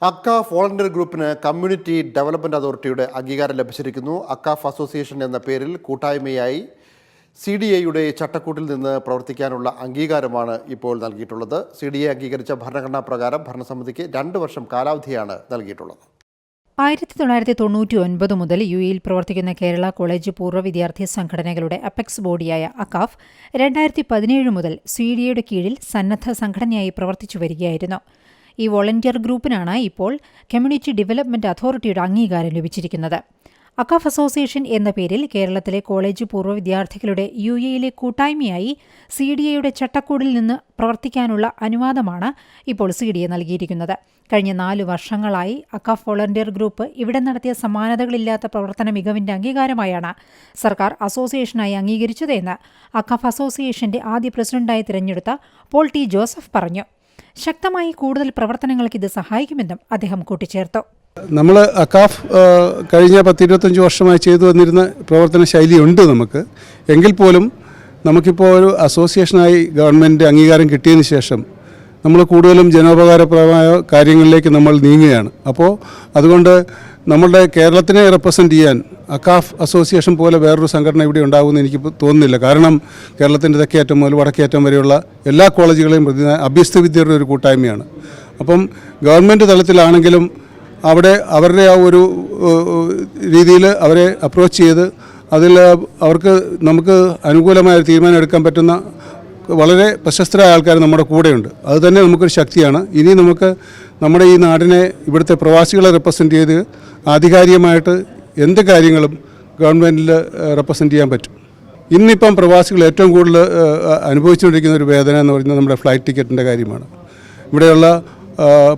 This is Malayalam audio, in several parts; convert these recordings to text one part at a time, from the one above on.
അക്കാഫ് വോളണ്ടിയർ ഗ്രൂപ്പിന് കമ്മ്യൂണിറ്റി ഡെവലപ്മെൻറ്റ് അതോറിറ്റിയുടെ അംഗീകാരം ലഭിച്ചിരിക്കുന്നു. അക്കാഫ് അസോസിയേഷൻ എന്ന പേരിൽ കൂട്ടായ്മയായി CDAയുടെ ചട്ടക്കൂട്ടിൽ നിന്ന് പ്രവർത്തിക്കാനുള്ള അംഗീകാരമാണ് ഇപ്പോൾ നൽകിയിട്ടുള്ളത്. CDA അംഗീകരിച്ച ഭരണഘടനാ പ്രകാരം ഭരണസമിതിക്ക് 2 വർഷം കാലാവധിയാണ് നൽകിയിട്ടുള്ളത്. 1999 മുതൽ UAEയിൽ പ്രവർത്തിക്കുന്ന കേരള കോളേജ് പൂർവ്വ വിദ്യാർത്ഥി സംഘടനകളുടെ അപെക്സ് ബോഡിയായ അക്കാഫ് 2017 മുതൽ CDAയുടെ കീഴിൽ സന്നദ്ധ സംഘടനയായി പ്രവർത്തിച്ചു വരികയായിരുന്നു. ഈ വോളണ്ടിയർ ഗ്രൂപ്പിനാണ് ഇപ്പോൾ കമ്മ്യൂണിറ്റി ഡെവലപ്മെന്റ് അതോറിറ്റിയുടെ അംഗീകാരം ലഭിച്ചിരിക്കുന്നത്. അക്കാഫ് അസോസിയേഷൻ എന്ന പേരിൽ കേരളത്തിലെ കോളേജ് പൂർവ്വ വിദ്യാർത്ഥികളുടെ UAEയിലെ കൂട്ടായ്മയായി CDAയുടെ ചട്ടക്കൂടിൽ നിന്ന് പ്രവർത്തിക്കാനുള്ള അനുവാദമാണ് ഇപ്പോൾ CDA നൽകിയിരിക്കുന്നത്. കഴിഞ്ഞ 4 വർഷങ്ങളായി അക്കാഫ് വോളണ്ടിയർ ഗ്രൂപ്പ് ഇവിടെ നടത്തിയ സമാനതകളില്ലാത്ത പ്രവർത്തന മികവിന്റെ അംഗീകാരമായാണ് സർക്കാർ അസോസിയേഷനായി അംഗീകരിച്ചതെന്ന് അക്കാഫ് അസോസിയേഷന്റെ ആദ്യ പ്രസിഡന്റായി തിരഞ്ഞെടുത്ത പോൾ ടി ജോസഫ് പറഞ്ഞു. ശക്തമായി കൂടുതൽ പ്രവർത്തനങ്ങൾക്ക് ഇത് സഹായിക്കുമെന്നും അദ്ദേഹം കൂട്ടിച്ചേർത്തു. നമ്മൾ അക്കാഫ് കഴിഞ്ഞ 10-25 വർഷമായി ചെയ്തു വന്നിരുന്ന പ്രവർത്തന ശൈലിയുണ്ട് നമുക്ക്. എങ്കിൽ പോലും നമുക്കിപ്പോൾ ഒരു അസോസിയേഷനായി ഗവൺമെൻറ് അംഗീകാരം കിട്ടിയതിന് ശേഷം നമ്മൾ കൂടുതലും ജനോപകാരപ്രദമായ കാര്യങ്ങളിലേക്ക് നമ്മൾ നീങ്ങുകയാണ്. അപ്പോൾ അതുകൊണ്ട് നമ്മളുടെ കേരളത്തിനെ റെപ്രസെൻറ്റ് ചെയ്യാൻ അക്കാഫ് അസോസിയേഷൻ പോലെ വേറൊരു സംഘടന ഇവിടെ ഉണ്ടാകുമെന്ന് എനിക്ക് തോന്നുന്നില്ല. കാരണം കേരളത്തിൻ്റെ തെക്കേയറ്റം മുതൽ വടക്കേയറ്റം വരെയുള്ള എല്ലാ കോളേജുകളെയും അഭ്യസ്ത വിദ്യരുടെ ഒരു കൂട്ടായ്മയാണ്. അപ്പം ഗവൺമെൻറ് തലത്തിലാണെങ്കിലും അവിടെ അവരുടെ ആ ഒരു രീതിയിൽ അവരെ അപ്രോച്ച് ചെയ്ത് അതിൽ അവർക്ക് നമുക്ക് അനുകൂലമായ തീരുമാനം എടുക്കാൻ പറ്റുന്ന വളരെ പ്രശസ്തരായ ആൾക്കാർ നമ്മുടെ കൂടെയുണ്ട്. അത് തന്നെ നമുക്കൊരു ശക്തിയാണ്. ഇനി നമുക്ക് നമ്മുടെ ഈ നാടിനെ ഇവിടുത്തെ പ്രവാസികളെ റെപ്രസെൻറ്റ് ചെയ്ത് ആധികാരികമായിട്ട് എന്ത് കാര്യങ്ങളും ഗവൺമെൻറ്റിൽ റെപ്രസെൻറ്റ് ചെയ്യാൻ പറ്റും. ഇന്നിപ്പം പ്രവാസികൾ ഏറ്റവും കൂടുതൽ അനുഭവിച്ചുകൊണ്ടിരിക്കുന്ന ഒരു വേദന എന്ന് പറയുന്നത് നമ്മുടെ ഫ്ലൈറ്റ് ടിക്കറ്റിൻ്റെ കാര്യമാണ്. ഇവിടെയുള്ള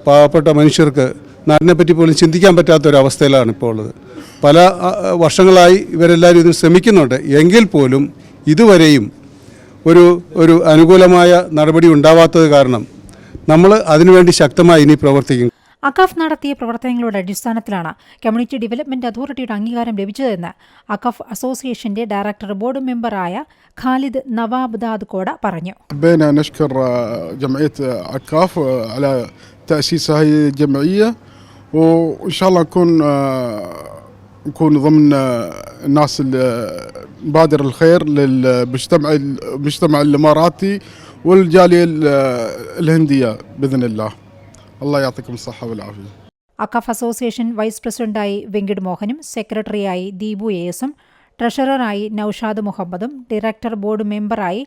പാവപ്പെട്ട മനുഷ്യർക്ക് നാടിനെപ്പറ്റി പോലും ചിന്തിക്കാൻ പറ്റാത്തൊരവസ്ഥയിലാണ് ഇപ്പോൾ ഉള്ളത്. പല വർഷങ്ങളായി ഇവരെല്ലാവരും ഇതിന് ശ്രമിക്കുന്നുണ്ട്. എങ്കിൽ പോലും ഇതുവരെയും ഒരു അനുകൂലമായ നടപടി ഉണ്ടാവാത്തത് കാരണം നമ്മൾ അതിനുവേണ്ടി ശക്തമായി ഇനി പ്രവർത്തിക്കും. അക്കാഫ് നടത്തിയ പ്രവർത്തനങ്ങളുടെ അടിസ്ഥാനത്തിലാണ് കമ്മ്യൂണിറ്റി ഡെവലപ്മെന്റ് അതോറിറ്റിയുടെ അംഗീകാരം ലഭിച്ചതെന്ന് അക്കാഫ് അസോസിയേഷന്റെ ഡയറക്ടർ ബോർഡ് മെമ്പറായ ഖാലിദ് നവാബ്ദാദ് കോട പറഞ്ഞു. نشكر جمعية عكاف على تأسيس هذه الجمعية وإن شاء الله نكون ضمن الناس مبادر الخير للمجتمع الإماراتي والجالية الهندية بإذن الله. الله يعطيكم الصحة والعافية. അക്കാഫ് അസോസിയേഷൻ വൈസ് പ്രസിഡന്റായി വെങ്കിട് മോഹനും സെക്രട്ടറിയായി ദീപു ASും ട്രഷററായി നൌഷാദ് മുഹമ്മദും ഡയറക്ടർ ബോർഡ് മെമ്പറായി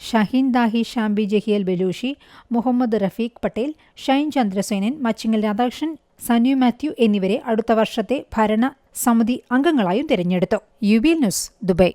ഷഹീൻ ദാഹി ഷാംബി ജഹിയൽ ബലൂഷി, മുഹമ്മദ് റഫീഖ് പട്ടേൽ, ഷൈൻ ചന്ദ്രസേനൻ, മച്ചിങ്ങൽ രാധാകൃഷ്ണൻ, സനു മാത്യു എന്നിവരെ അടുത്ത വർഷത്തെ ഭരണ സമിതി അംഗങ്ങളായും തിരഞ്ഞെടുത്തു. UBL news, Dubai.